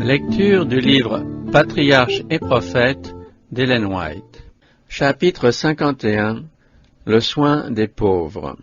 Lecture du livre Patriarches et prophètes d'Ellen White. Chapitre 51. Le soin des pauvres.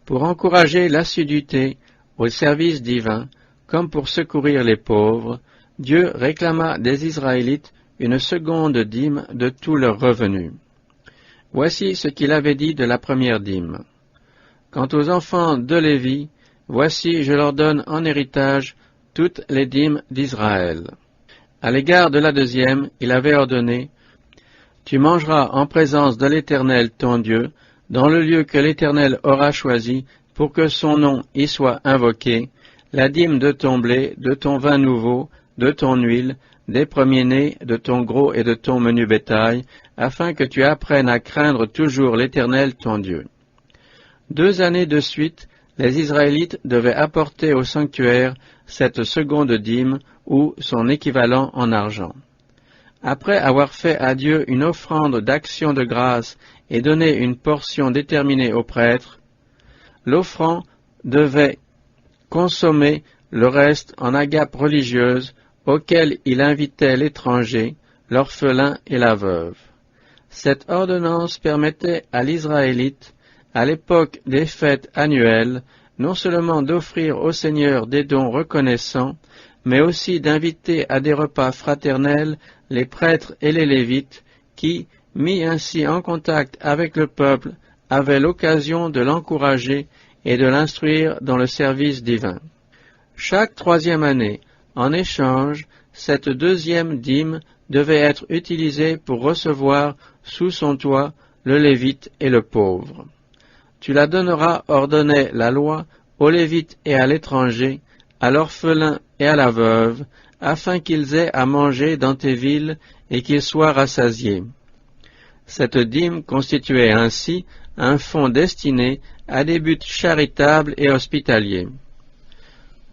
Pour encourager l'assiduité au service divin, comme pour secourir les pauvres, Dieu réclama des Israélites une seconde dîme de tous leurs revenus. Voici ce qu'il avait dit de la première dîme. Quant aux enfants de Lévi, voici je leur donne en héritage toutes les dîmes d'Israël. À l'égard de la deuxième, il avait ordonné, « Tu mangeras en présence de l'Éternel ton Dieu, dans le lieu que l'Éternel aura choisi pour que son nom y soit invoqué, la dîme de ton blé, de ton vin nouveau, de ton huile, des premiers-nés, de ton gros et de ton menu bétail, afin que tu apprennes à craindre toujours l'Éternel ton Dieu. » 2 années de suite, les Israélites devaient apporter au sanctuaire cette seconde dîme ou son équivalent en argent. Après avoir fait à Dieu une offrande d'action de grâce et donné une portion déterminée au prêtre, l'offrant devait consommer le reste en agape religieuse auquel il invitait l'étranger, l'orphelin et la veuve. Cette ordonnance permettait à l'Israélite, à l'époque des fêtes annuelles, non seulement d'offrir au Seigneur des dons reconnaissants, mais aussi d'inviter à des repas fraternels les prêtres et les Lévites qui, mis ainsi en contact avec le peuple, avaient l'occasion de l'encourager et de l'instruire dans le service divin. Chaque 3e année, en échange, cette deuxième dîme devait être utilisée pour recevoir sous son toit le Lévite et le pauvre. Tu la donneras, ordonnait la loi, aux Lévites et à l'étranger, à l'orphelin et à la veuve, afin qu'ils aient à manger dans tes villes et qu'ils soient rassasiés. Cette dîme constituait ainsi un fonds destiné à des buts charitables et hospitaliers.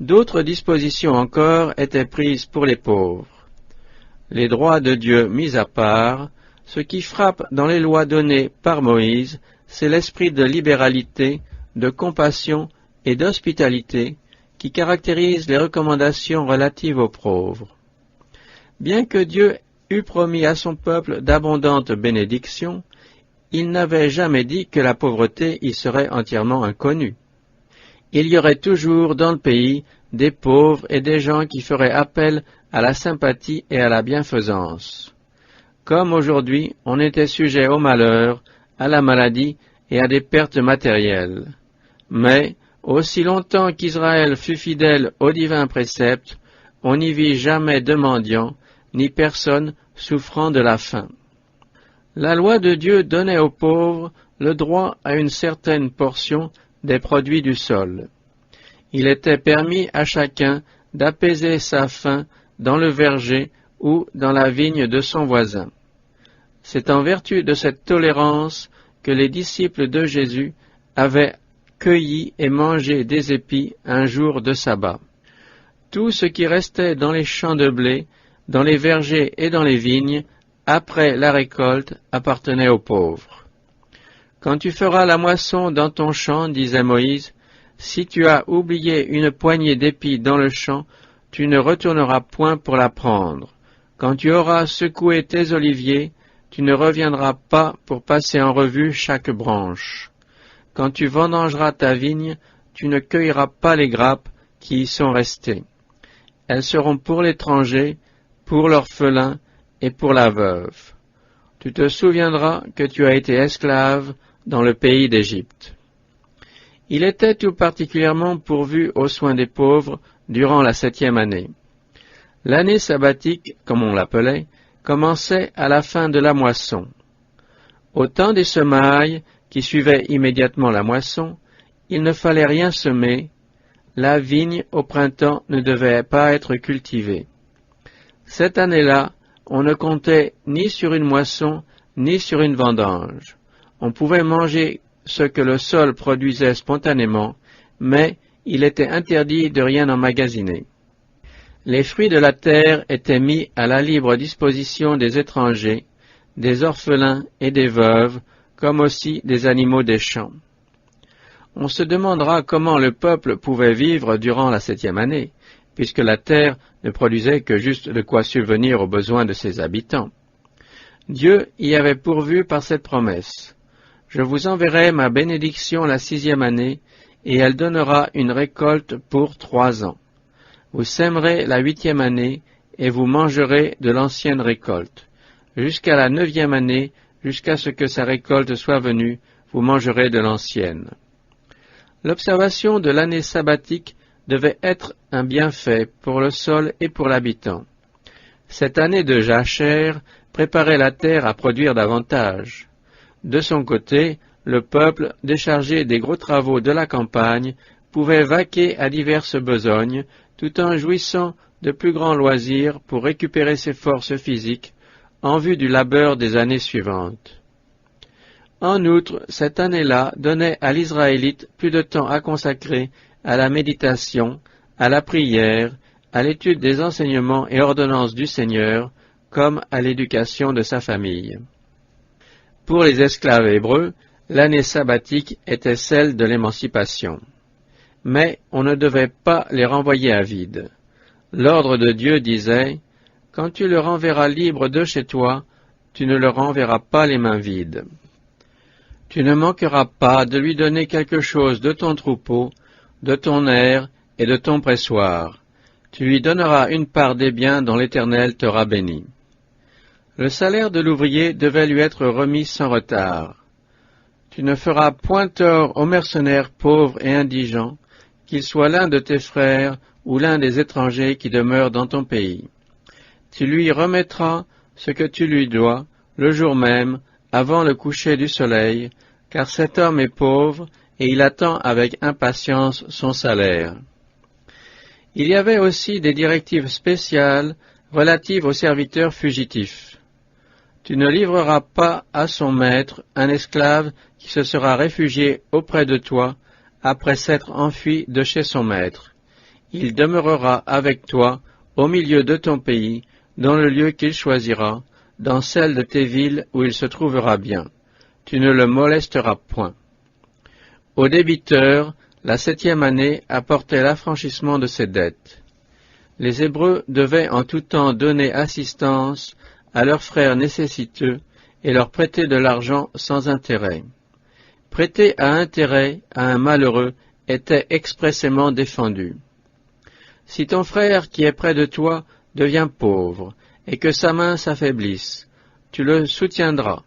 D'autres dispositions encore étaient prises pour les pauvres. Les droits de Dieu mis à part, ce qui frappe dans les lois données par Moïse, c'est l'esprit de libéralité, de compassion et d'hospitalité qui caractérise les recommandations relatives aux pauvres. Bien que Dieu eût promis à son peuple d'abondantes bénédictions, il n'avait jamais dit que la pauvreté y serait entièrement inconnue. Il y aurait toujours dans le pays des pauvres et des gens qui feraient appel à la sympathie et à la bienfaisance. Comme aujourd'hui, on était sujet au malheur, à la maladie et à des pertes matérielles. Mais, aussi longtemps qu'Israël fut fidèle aux divins préceptes, on n'y vit jamais de mendiant, ni personne souffrant de la faim. La loi de Dieu donnait aux pauvres le droit à une certaine portion des produits du sol. Il était permis à chacun d'apaiser sa faim dans le verger ou dans la vigne de son voisin. C'est en vertu de cette tolérance que les disciples de Jésus avaient cueilli et mangé des épis un jour de sabbat. Tout ce qui restait dans les champs de blé, dans les vergers et dans les vignes, après la récolte, appartenait aux pauvres. Quand tu feras la moisson dans ton champ, disait Moïse, si tu as oublié une poignée d'épis dans le champ, tu ne retourneras point pour la prendre. Quand tu auras secoué tes oliviers, tu ne reviendras pas pour passer en revue chaque branche. Quand tu vendangeras ta vigne, tu ne cueilleras pas les grappes qui y sont restées. Elles seront pour l'étranger, pour l'orphelin et pour la veuve. Tu te souviendras que tu as été esclave dans le pays d'Égypte. Il était tout particulièrement pourvu aux soins des pauvres durant la 7e année. L'année sabbatique, comme on l'appelait, commençait à la fin de la moisson. Au temps des semailles, qui suivaient immédiatement la moisson, il ne fallait rien semer, la vigne au printemps ne devait pas être cultivée. Cette année-là, on ne comptait ni sur une moisson, ni sur une vendange. On pouvait manger ce que le sol produisait spontanément, mais il était interdit de rien emmagasiner. Les fruits de la terre étaient mis à la libre disposition des étrangers, des orphelins et des veuves, comme aussi des animaux des champs. On se demandera comment le peuple pouvait vivre durant la 7e année, puisque la terre ne produisait que juste de quoi subvenir aux besoins de ses habitants. Dieu y avait pourvu par cette promesse. Je vous enverrai ma bénédiction la 6e année, et elle donnera une récolte pour 3 ans. Vous sèmerez la 8e année, et vous mangerez de l'ancienne récolte. Jusqu'à la 9e année, jusqu'à ce que sa récolte soit venue, vous mangerez de l'ancienne. L'observation de l'année sabbatique devait être un bienfait pour le sol et pour l'habitant. Cette année de jachère préparait la terre à produire davantage. De son côté, le peuple, déchargé des gros travaux de la campagne, pouvait vaquer à diverses besognes, tout en jouissant de plus grands loisirs pour récupérer ses forces physiques en vue du labeur des années suivantes. En outre, cette année-là donnait à l'Israélite plus de temps à consacrer à la méditation, à la prière, à l'étude des enseignements et ordonnances du Seigneur, comme à l'éducation de sa famille. Pour les esclaves hébreux, l'année sabbatique était celle de l'émancipation. Mais on ne devait pas les renvoyer à vide. L'ordre de Dieu disait « Quand tu le renverras libre de chez toi, tu ne le renverras pas les mains vides. Tu ne manqueras pas de lui donner quelque chose de ton troupeau, de ton aire et de ton pressoir. Tu lui donneras une part des biens dont l'Éternel t'aura béni. » Le salaire de l'ouvrier devait lui être remis sans retard. Tu ne feras point tort aux mercenaires pauvres et indigents, qu'il soit l'un de tes frères ou l'un des étrangers qui demeurent dans ton pays. Tu lui remettras ce que tu lui dois, le jour même, avant le coucher du soleil, car cet homme est pauvre et il attend avec impatience son salaire. Il y avait aussi des directives spéciales relatives aux serviteurs fugitifs. Tu ne livreras pas à son maître un esclave qui se sera réfugié auprès de toi après s'être enfui de chez son maître. Il demeurera avec toi au milieu de ton pays, dans le lieu qu'il choisira, dans celle de tes villes où il se trouvera bien. Tu ne le molesteras point. Au débiteur, la 7e année apportait l'affranchissement de ses dettes. Les Hébreux devaient en tout temps donner assistance à leurs frères nécessiteux et leur prêter de l'argent sans intérêt. Prêter à intérêt à un malheureux était expressément défendu. Si ton frère qui est près de toi devient pauvre et que sa main s'affaiblisse, tu le soutiendras,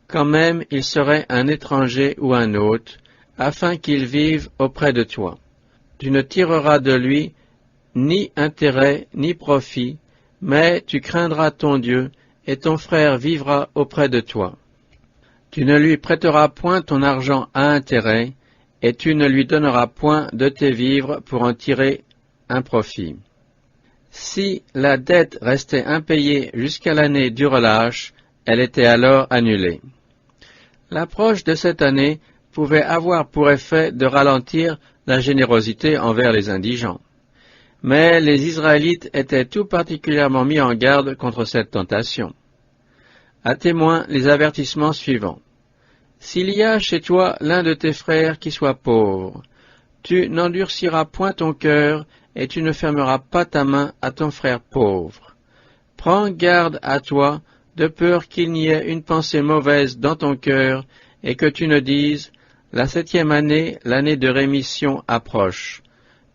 quand même il serait un étranger ou un hôte, afin qu'il vive auprès de toi. Tu ne tireras de lui ni intérêt ni profit, mais tu craindras ton Dieu, et ton frère vivra auprès de toi. Tu ne lui prêteras point ton argent à intérêt, et tu ne lui donneras point de tes vivres pour en tirer un profit. Si la dette restait impayée jusqu'à l'année du relâche, elle était alors annulée. L'approche de cette année pouvait avoir pour effet de ralentir la générosité envers les indigents. Mais les Israélites étaient tout particulièrement mis en garde contre cette tentation. À témoin les avertissements suivants. S'il y a chez toi l'un de tes frères qui soit pauvre, tu n'endurciras point ton cœur et tu ne fermeras pas ta main à ton frère pauvre. Prends garde à toi, de peur qu'il n'y ait une pensée mauvaise dans ton cœur et que tu ne dises « La 7e année, l'année de rémission approche ».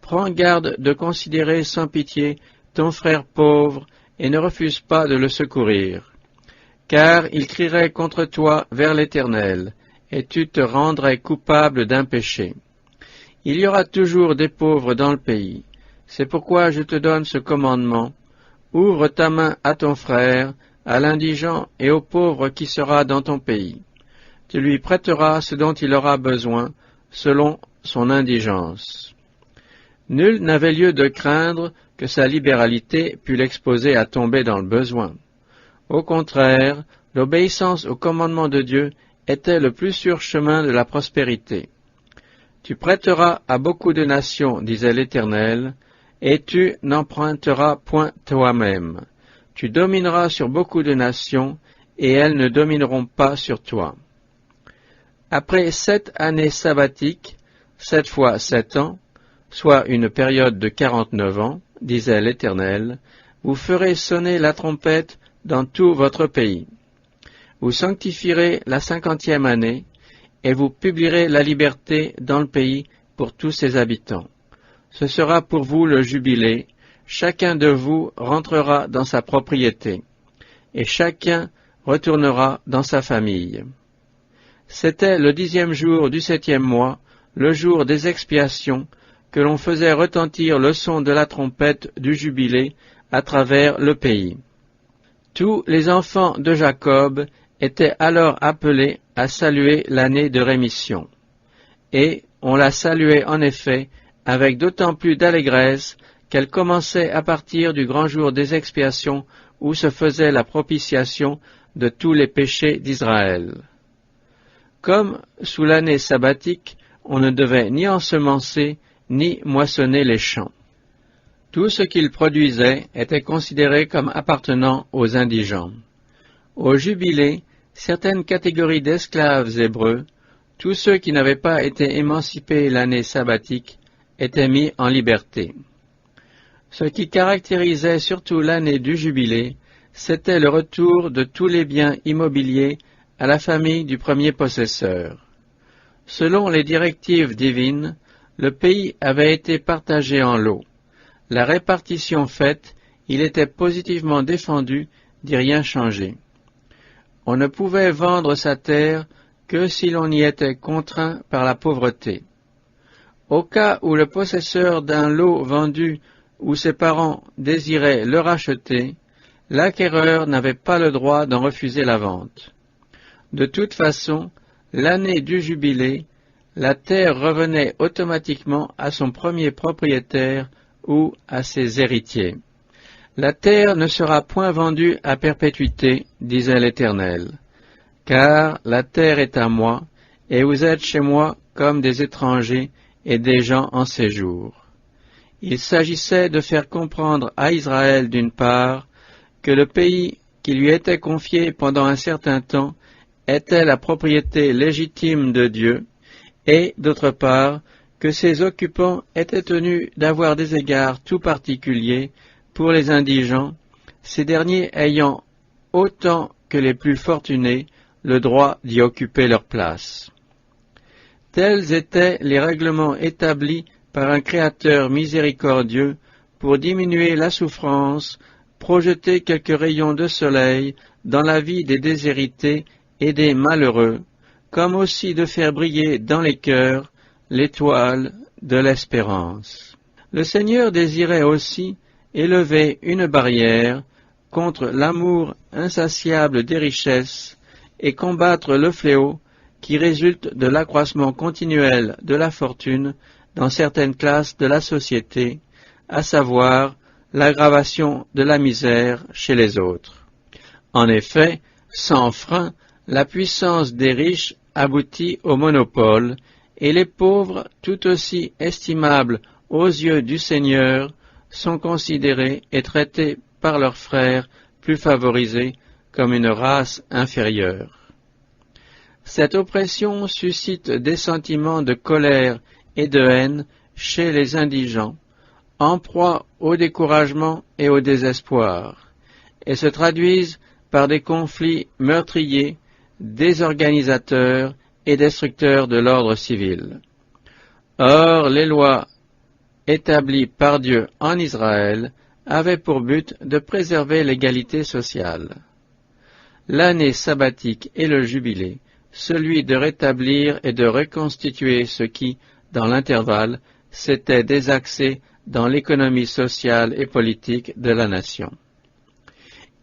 Prends garde de considérer sans pitié ton frère pauvre et ne refuse pas de le secourir. Car il crierait contre toi vers l'Éternel, et tu te rendrais coupable d'un péché. Il y aura toujours des pauvres dans le pays. C'est pourquoi je te donne ce commandement. Ouvre ta main à ton frère, à l'indigent et au pauvre qui sera dans ton pays. Tu lui prêteras ce dont il aura besoin, selon son indigence. Nul n'avait lieu de craindre que sa libéralité pût l'exposer à tomber dans le besoin. Au contraire, l'obéissance au commandement de Dieu était le plus sûr chemin de la prospérité. Tu prêteras à beaucoup de nations, disait l'Éternel, et tu n'emprunteras point toi-même. Tu domineras sur beaucoup de nations, et elles ne domineront pas sur toi. Après 7 années sabbatiques, 7 fois 7 ans, soit une période de 49 ans, disait l'Éternel, vous ferez sonner la trompette dans tout votre pays. Vous sanctifierez la 50e année, et vous publierez la liberté dans le pays pour tous ses habitants. Ce sera pour vous le jubilé, chacun de vous rentrera dans sa propriété, et chacun retournera dans sa famille. C'était le 10e jour du 7e mois, le jour des expiations, que l'on faisait retentir le son de la trompette du jubilé à travers le pays. Tous les enfants de Jacob étaient alors appelés à saluer l'année de rémission. Et on la saluait en effet avec d'autant plus d'allégresse qu'elle commençait à partir du grand jour des expiations où se faisait la propitiation de tous les péchés d'Israël. Comme sous l'année sabbatique, on ne devait ni ensemencer ni moissonner les champs. Tout ce qu'ils produisaient était considéré comme appartenant aux indigents. Au jubilé, certaines catégories d'esclaves hébreux, tous ceux qui n'avaient pas été émancipés l'année sabbatique, étaient mis en liberté. Ce qui caractérisait surtout l'année du jubilé, c'était le retour de tous les biens immobiliers à la famille du premier possesseur. Selon les directives divines, le pays avait été partagé en lots. La répartition faite, il était positivement défendu d'y rien changer. On ne pouvait vendre sa terre que si l'on y était contraint par la pauvreté. Au cas où le possesseur d'un lot vendu ou ses parents désiraient le racheter, l'acquéreur n'avait pas le droit d'en refuser la vente. De toute façon, l'année du jubilé, la terre revenait automatiquement à son premier propriétaire ou à ses héritiers. La terre ne sera point vendue à perpétuité, disait l'Éternel, car la terre est à moi, et vous êtes chez moi comme des étrangers et des gens en séjour. Il s'agissait de faire comprendre à Israël d'une part que le pays qui lui était confié pendant un certain temps était la propriété légitime de Dieu, et d'autre part que ses occupants étaient tenus d'avoir des égards tout particuliers pour les indigents, ces derniers ayant autant que les plus fortunés le droit d'y occuper leur place. Tels étaient les règlements établis par un Créateur miséricordieux pour diminuer la souffrance, projeter quelques rayons de soleil dans la vie des déshérités et des malheureux, comme aussi de faire briller dans les cœurs l'étoile de l'espérance. Le Seigneur désirait aussi élever une barrière contre l'amour insatiable des richesses et combattre le fléau qui résulte de l'accroissement continuel de la fortune dans certaines classes de la société, à savoir l'aggravation de la misère chez les autres. En effet, sans frein, la puissance des riches aboutit au monopole, et les pauvres, tout aussi estimables aux yeux du Seigneur, sont considérés et traités par leurs frères plus favorisés comme une race inférieure. Cette oppression suscite des sentiments de colère et de haine chez les indigents, en proie au découragement et au désespoir, et se traduisent par des conflits meurtriers, désorganisateurs et destructeurs de l'ordre civil. Or, les lois établies par Dieu en Israël avaient pour but de préserver l'égalité sociale. L'année sabbatique et le jubilé, celui de rétablir et de reconstituer ce qui, dans l'intervalle, s'était désaxé dans l'économie sociale et politique de la nation.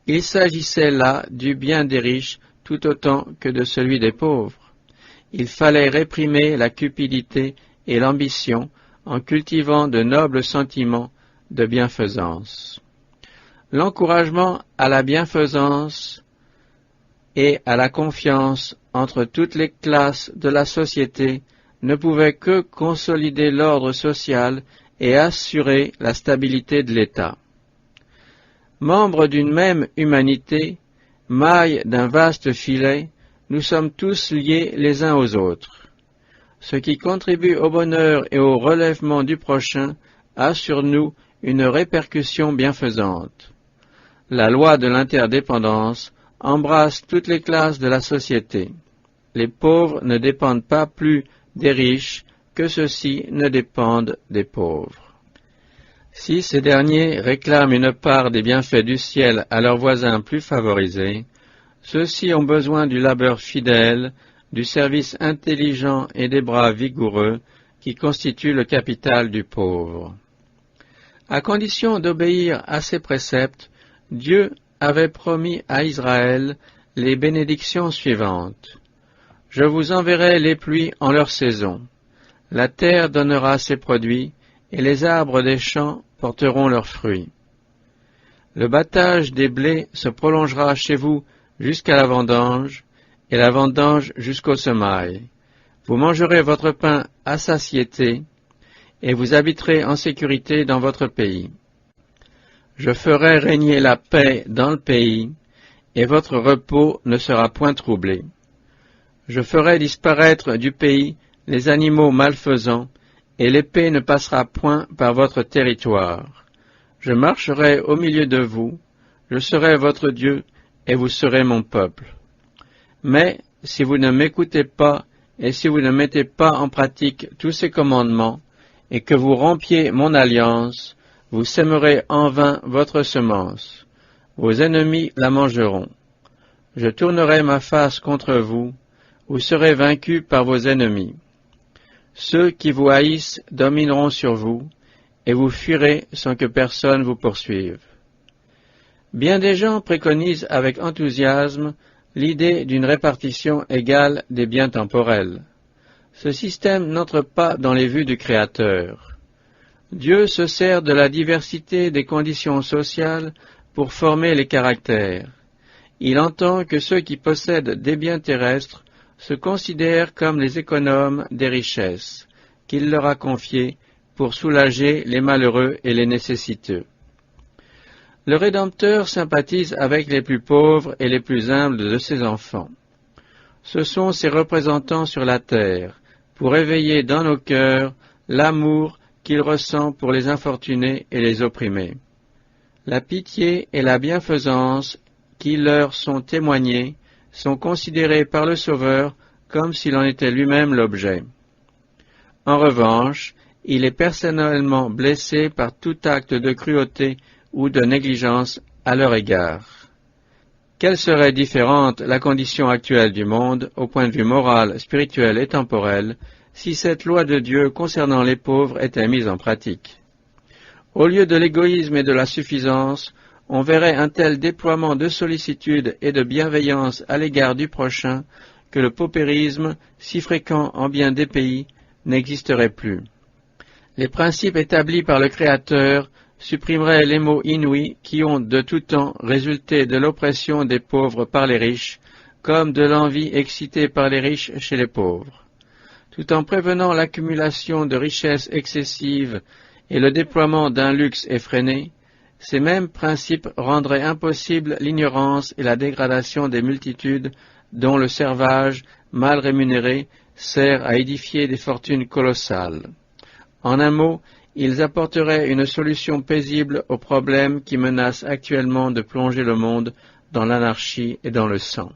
Il s'agissait là du bien des riches tout autant que de celui des pauvres. Il fallait réprimer la cupidité et l'ambition en cultivant de nobles sentiments de bienfaisance. L'encouragement à la bienfaisance et à la confiance entre toutes les classes de la société ne pouvait que consolider l'ordre social et assurer la stabilité de l'État. Membres d'une même humanité, mailles d'un vaste filet, nous sommes tous liés les uns aux autres. Ce qui contribue au bonheur et au relèvement du prochain a sur nous une répercussion bienfaisante. La loi de l'interdépendance embrasse toutes les classes de la société. Les pauvres ne dépendent pas plus des riches que ceux-ci ne dépendent des pauvres. Si ces derniers réclament une part des bienfaits du ciel à leurs voisins plus favorisés, ceux-ci ont besoin du labeur fidèle, du service intelligent et des bras vigoureux qui constituent le capital du pauvre. À condition d'obéir à ces préceptes, Dieu avait promis à Israël les bénédictions suivantes. « Je vous enverrai les pluies en leur saison. La terre donnera ses produits, et les arbres des champs porteront leurs fruits. Le battage des blés se prolongera chez vous jusqu'à la vendange, et la vendange jusqu'au semail. Vous mangerez votre pain à satiété, et vous habiterez en sécurité dans votre pays. Je ferai régner la paix dans le pays, et votre repos ne sera point troublé. Je ferai disparaître du pays les animaux malfaisants, et l'épée ne passera point par votre territoire. Je marcherai au milieu de vous, je serai votre Dieu, et vous serez mon peuple. Mais si vous ne m'écoutez pas, et si vous ne mettez pas en pratique tous ces commandements, et que vous rompiez mon alliance, vous sèmerez en vain votre semence. Vos ennemis la mangeront. Je tournerai ma face contre vous, vous serez vaincus par vos ennemis. Ceux qui vous haïssent domineront sur vous, et vous fuirez sans que personne vous poursuive. Bien des gens préconisent avec enthousiasme l'idée d'une répartition égale des biens temporels. Ce système n'entre pas dans les vues du Créateur. Dieu se sert de la diversité des conditions sociales pour former les caractères. Il entend que ceux qui possèdent des biens terrestres se considèrent comme les économes des richesses qu'il leur a confiées pour soulager les malheureux et les nécessiteux. Le Rédempteur sympathise avec les plus pauvres et les plus humbles de ses enfants. Ce sont ses représentants sur la terre, pour éveiller dans nos cœurs l'amour qu'il ressent pour les infortunés et les opprimés. La pitié et la bienfaisance qui leur sont témoignées sont considérées par le Sauveur comme s'il en était lui-même l'objet. En revanche, il est personnellement blessé par tout acte de cruauté ou de négligence à leur égard. Quelle serait différente la condition actuelle du monde, au point de vue moral, spirituel et temporel, si cette loi de Dieu concernant les pauvres était mise en pratique? Au lieu de l'égoïsme et de la suffisance, on verrait un tel déploiement de sollicitude et de bienveillance à l'égard du prochain que le paupérisme, si fréquent en bien des pays, n'existerait plus. Les principes établis par le Créateur supprimeraient les maux inouïs qui ont de tout temps résulté de l'oppression des pauvres par les riches, comme de l'envie excitée par les riches chez les pauvres. Tout en prévenant l'accumulation de richesses excessives et le déploiement d'un luxe effréné, ces mêmes principes rendraient impossible l'ignorance et la dégradation des multitudes dont le servage, mal rémunéré, sert à édifier des fortunes colossales. En un mot, ils apporteraient une solution paisible aux problèmes qui menacent actuellement de plonger le monde dans l'anarchie et dans le sang.